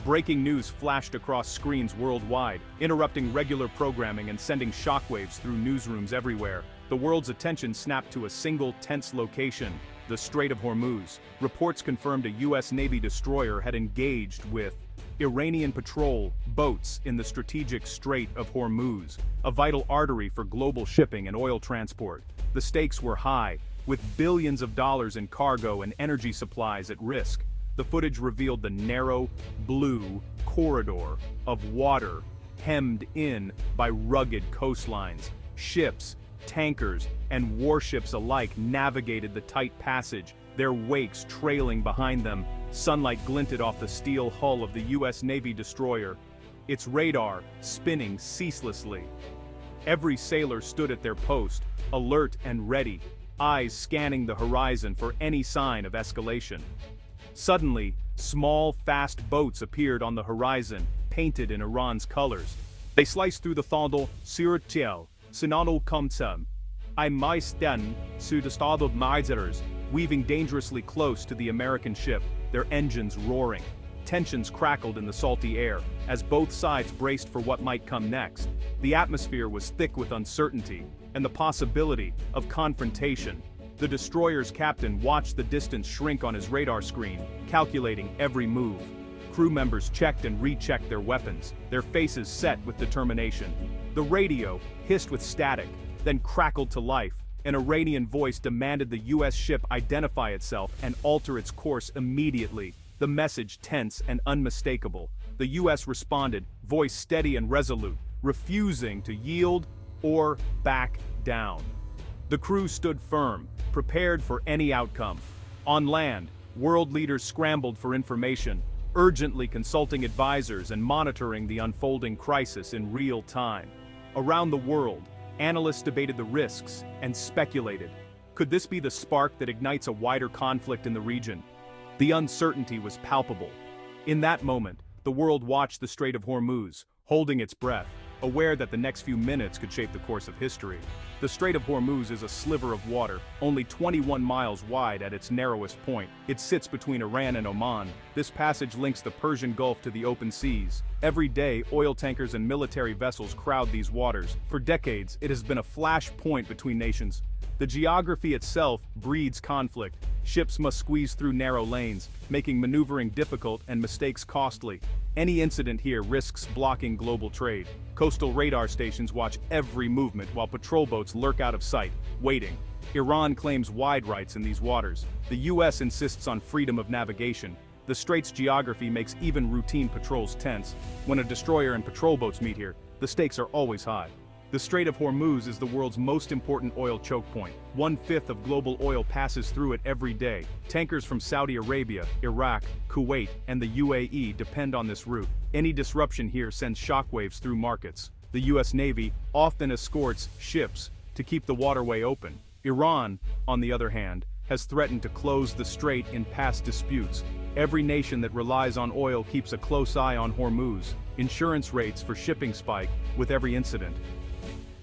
breaking news flashed across screens worldwide, interrupting regular programming and sending shockwaves through newsrooms everywhere. The world's attention snapped to a single tense location, the Strait of Hormuz. Reports confirmed a U.S. Navy destroyer had engaged with Iranian patrol boats in the strategic Strait of Hormuz, a vital artery for global shipping and oil transport. The stakes were high, with billions of dollars in cargo and energy supplies at risk. The footage revealed the narrow, blue corridor of water hemmed in by rugged coastlines. Ships, tankers, and warships alike navigated the tight passage, their wakes trailing behind them. Sunlight glinted off the steel hull of the U.S. Navy destroyer, its radar spinning ceaselessly. Every sailor stood at their post, alert and ready, eyes scanning the horizon for any sign of escalation. Suddenly, small, fast boats appeared on the horizon, painted in Iran's colors. They sliced through the Thandal Surtiel, Sinanul Kamsam, I Maisten, Sudastadod Maizers, weaving dangerously close to the American ship, their engines roaring. Tensions crackled in the salty air, as both sides braced for what might come next. The atmosphere was thick with uncertainty, and the possibility of confrontation. The destroyer's captain watched the distance shrink on his radar screen, calculating every move. Crew members checked and rechecked their weapons, their faces set with determination. The radio hissed with static, then crackled to life. An Iranian voice demanded the U.S. ship identify itself and alter its course immediately, the message tense and unmistakable. The U.S. responded, voice steady and resolute, refusing to yield or back down. The crew stood firm, prepared for any outcome. On land, world leaders scrambled for information, urgently consulting advisors and monitoring the unfolding crisis in real time. Around the world, analysts debated the risks and speculated. Could this be the spark that ignites a wider conflict in the region? The uncertainty was palpable. In that moment, the world watched the Strait of Hormuz, holding its breath, aware that the next few minutes could shape the course of history. The Strait of Hormuz is a sliver of water, only 21 miles wide at its narrowest point. It sits between Iran and Oman. This passage links the Persian Gulf to the open seas. Every day, oil tankers and military vessels crowd these waters. For decades, it has been a flashpoint between nations. The geography itself breeds conflict. Ships must squeeze through narrow lanes, making maneuvering difficult and mistakes costly. Any incident here risks blocking global trade. Coastal radar stations watch every movement while patrol boats lurk out of sight, waiting. Iran claims wide rights in these waters. The U.S. insists on freedom of navigation. The strait's geography makes even routine patrols tense. When a destroyer and patrol boats meet here, the stakes are always high. The Strait of Hormuz is the world's most important oil choke point. 1/5 of global oil passes through it every day. Tankers from Saudi Arabia, Iraq, Kuwait, and the UAE depend on this route. Any disruption here sends shockwaves through markets. The U.S. Navy often escorts ships to keep the waterway open. Iran, on the other hand, has threatened to close the strait in past disputes. Every nation that relies on oil keeps a close eye on Hormuz. Insurance rates for shipping spike with every incident.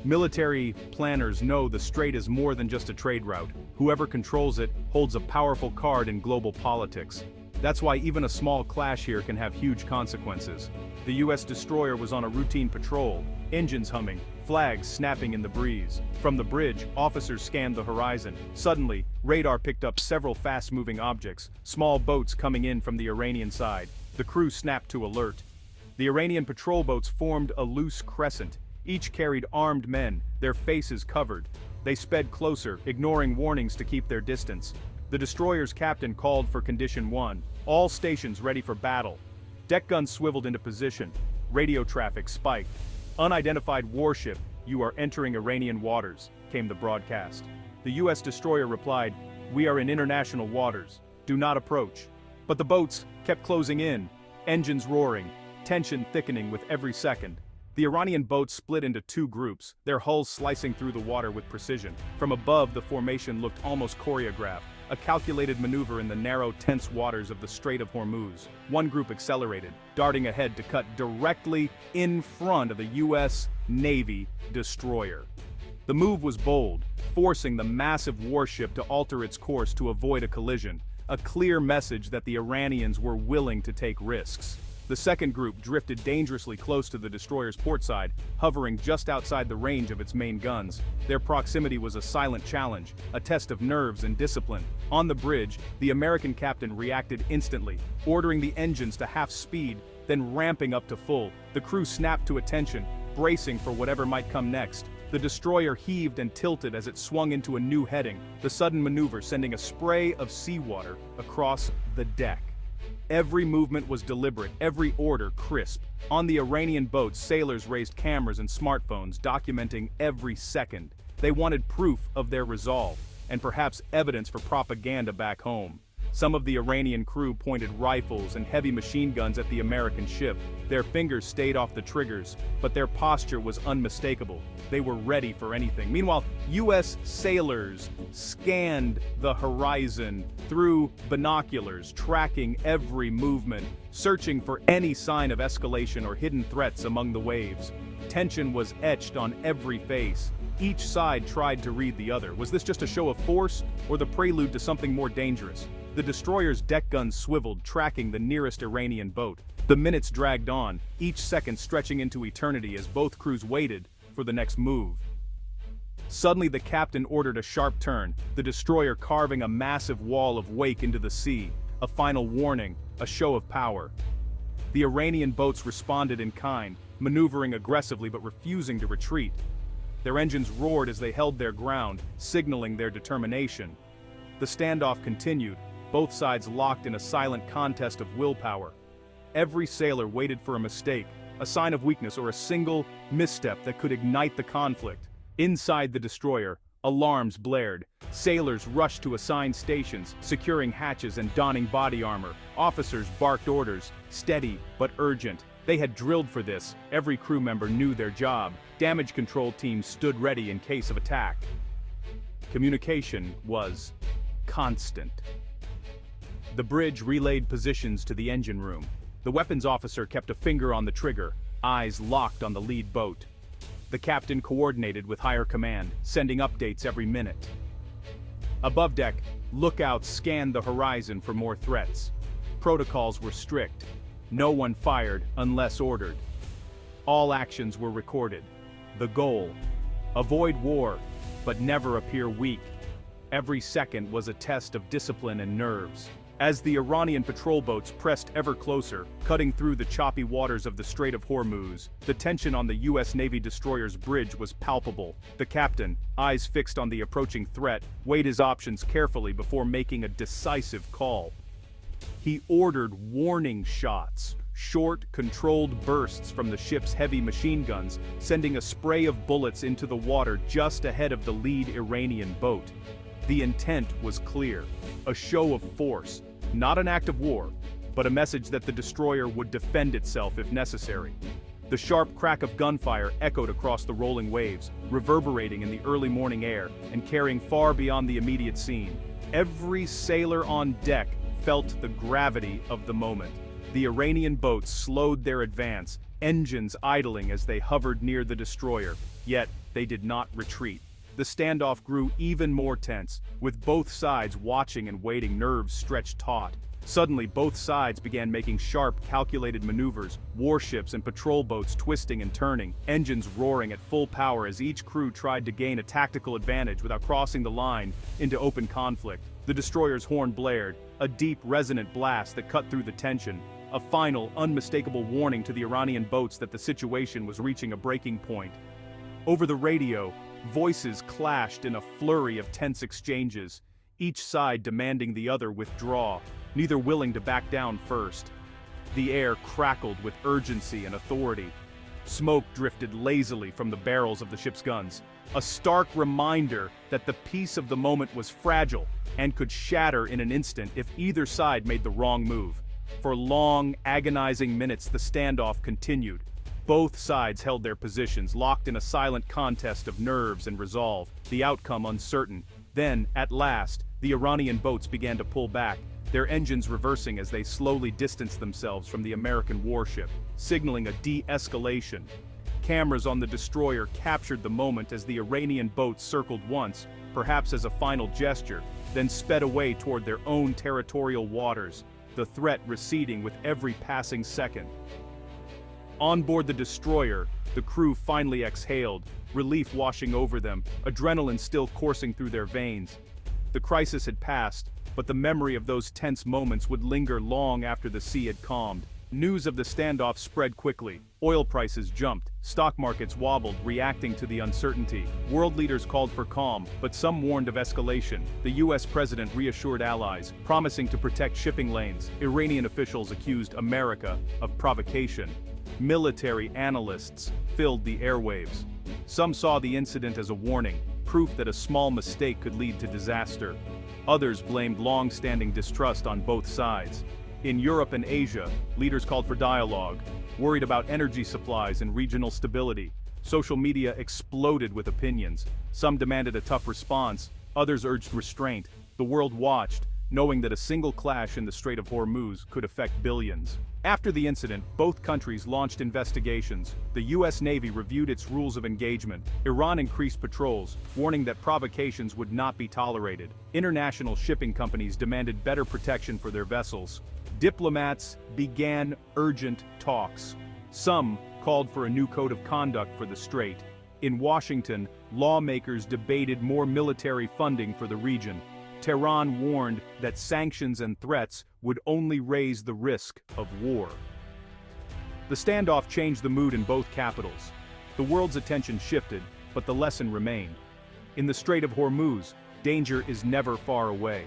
Military planners know the strait is more than just a trade route. Whoever controls it holds a powerful card in global politics. That's why even a small clash here can have huge consequences. The U.S. destroyer was on a routine patrol, engines humming, flags snapping in the breeze. From the bridge, officers scanned the horizon. Suddenly, radar picked up several fast-moving objects, small boats coming in from the Iranian side. The crew snapped to alert. The Iranian patrol boats formed a loose crescent. Each carried armed men, their faces covered. They sped closer, ignoring warnings to keep their distance. The destroyer's captain called for Condition 1, all stations ready for battle. Deck guns swiveled into position. Radio traffic spiked. Unidentified warship, you are entering Iranian waters, came the broadcast. The U.S. destroyer replied, we are in international waters. Do not approach. But the boats kept closing in, engines roaring, tension thickening with every second. The Iranian boats split into two groups, their hulls slicing through the water with precision. From above, the formation looked almost choreographed, a calculated maneuver in the narrow, tense waters of the Strait of Hormuz. One group accelerated, darting ahead to cut directly in front of the U.S. Navy destroyer. The move was bold, forcing the massive warship to alter its course to avoid a collision, a clear message that the Iranians were willing to take risks. The second group drifted dangerously close to the destroyer's port side, hovering just outside the range of its main guns. Their proximity was a silent challenge, a test of nerves and discipline. On the bridge, the American captain reacted instantly, ordering the engines to half speed, then ramping up to full. The crew snapped to attention, bracing for whatever might come next. The destroyer heaved and tilted as it swung into a new heading, the sudden maneuver sending a spray of seawater across the deck. Every movement was deliberate, every order crisp. On the Iranian boats, sailors raised cameras and smartphones, documenting every second. They wanted proof of their resolve, and perhaps evidence for propaganda back home. Some of the Iranian crew pointed rifles and heavy machine guns at the American ship. Their fingers stayed off the triggers, but their posture was unmistakable. They were ready for anything. Meanwhile, U.S. sailors scanned the horizon through binoculars, tracking every movement, searching for any sign of escalation or hidden threats among the waves. Tension was etched on every face. Each side tried to read the other. Was this just a show of force, or the prelude to something more dangerous? The destroyer's deck guns swiveled, tracking the nearest Iranian boat. The minutes dragged on, each second stretching into eternity as both crews waited for the next move. Suddenly the captain ordered a sharp turn, the destroyer carving a massive wall of wake into the sea. A final warning, a show of power. The Iranian boats responded in kind, maneuvering aggressively but refusing to retreat. Their engines roared as they held their ground, signaling their determination. The standoff continued, both sides locked in a silent contest of willpower. Every sailor waited for a mistake, a sign of weakness or a single misstep that could ignite the conflict. Inside the destroyer, alarms blared. Sailors rushed to assigned stations, securing hatches and donning body armor. Officers barked orders, steady but urgent. They had drilled for this. Every crew member knew their job. Damage control teams stood ready in case of attack. Communication was constant. The bridge relayed positions to the engine room. The weapons officer kept a finger on the trigger, eyes locked on the lead boat. The captain coordinated with higher command, sending updates every minute. Above deck, lookouts scanned the horizon for more threats. Protocols were strict. No one fired unless ordered. All actions were recorded. The goal: avoid war, but never appear weak. Every second was a test of discipline and nerves. As the Iranian patrol boats pressed ever closer, cutting through the choppy waters of the Strait of Hormuz, the tension on the U.S. Navy destroyer's bridge was palpable. The captain, eyes fixed on the approaching threat, weighed his options carefully before making a decisive call. He ordered warning shots, short, controlled bursts from the ship's heavy machine guns, sending a spray of bullets into the water just ahead of the lead Iranian boat. The intent was clear, a show of force, not an act of war, but a message that the destroyer would defend itself if necessary. The sharp crack of gunfire echoed across the rolling waves, reverberating in the early morning air and carrying far beyond the immediate scene. Every sailor on deck felt the gravity of the moment. The Iranian boats slowed their advance, engines idling as they hovered near the destroyer, yet they did not retreat. The standoff grew even more tense, with both sides watching and waiting, nerves stretched taut. Suddenly, both sides began making sharp, calculated maneuvers, warships and patrol boats twisting and turning, engines roaring at full power as each crew tried to gain a tactical advantage without crossing the line into open conflict. The destroyer's horn blared, a deep, resonant blast that cut through the tension, a final, unmistakable warning to the Iranian boats that the situation was reaching a breaking point. Over the radio, voices clashed in a flurry of tense exchanges, each side demanding the other withdraw, neither willing to back down first. The air crackled with urgency and authority. Smoke drifted lazily from the barrels of the ship's guns, a stark reminder that the peace of the moment was fragile and could shatter in an instant if either side made the wrong move. For long, agonizing minutes the standoff continued. Both sides held their positions, locked in a silent contest of nerves and resolve, the outcome uncertain. Then, at last, the Iranian boats began to pull back, their engines reversing as they slowly distanced themselves from the American warship, signaling a de-escalation. Cameras on the destroyer captured the moment as the Iranian boats circled once, perhaps as a final gesture, then sped away toward their own territorial waters. the threat receding with every passing second. On board the destroyer, the crew finally exhaled, relief washing over them, adrenaline still coursing through their veins. The crisis had passed, but the memory of those tense moments would linger long after the sea had calmed. News of the standoff spread quickly. Oil prices jumped, stock markets wobbled, reacting to the uncertainty. World leaders called for calm, but some warned of escalation. The US president reassured allies, promising to protect shipping lanes. Iranian officials accused America of provocation. Military analysts filled the airwaves. Some saw the incident as a warning, proof that a small mistake could lead to disaster. Others blamed long-standing distrust on both sides. In Europe and Asia, leaders called for dialogue, worried about energy supplies and regional stability. Social media exploded with opinions. Some demanded a tough response, others urged restraint. The world watched, knowing that a single clash in the Strait of Hormuz could affect billions. After the incident, both countries launched investigations. The US Navy reviewed its rules of engagement. Iran increased patrols, warning that provocations would not be tolerated. International shipping companies demanded better protection for their vessels. Diplomats began urgent talks. Some called for a new code of conduct for the strait. In Washington, lawmakers debated more military funding for the region. Tehran warned that sanctions and threats would only raise the risk of war. The standoff changed the mood in both capitals. The world's attention shifted, but the lesson remained. In the Strait of Hormuz, danger is never far away.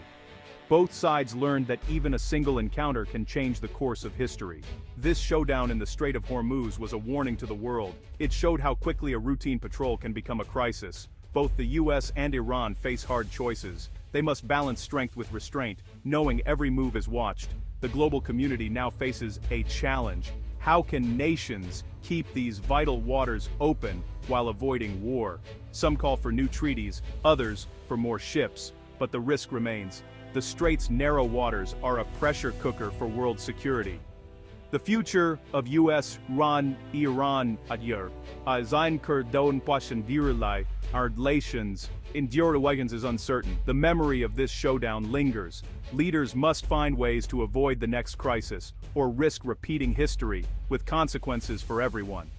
Both sides learned that even a single encounter can change the course of history. This showdown in the Strait of Hormuz was a warning to the world. It showed how quickly a routine patrol can become a crisis. Both the US and Iran face hard choices. They must balance strength with restraint, knowing every move is watched. The global community now faces a challenge. How can nations keep these vital waters open while avoiding war? Some call for new treaties, others for more ships, but the risk remains. The strait's narrow waters are a pressure cooker for world security. The future of US-Iran adyer sein Kurdon Pashan Dirulai, our relations is uncertain. The memory of this showdown lingers. Leaders must find ways to avoid the next crisis, or risk repeating history, with consequences for everyone.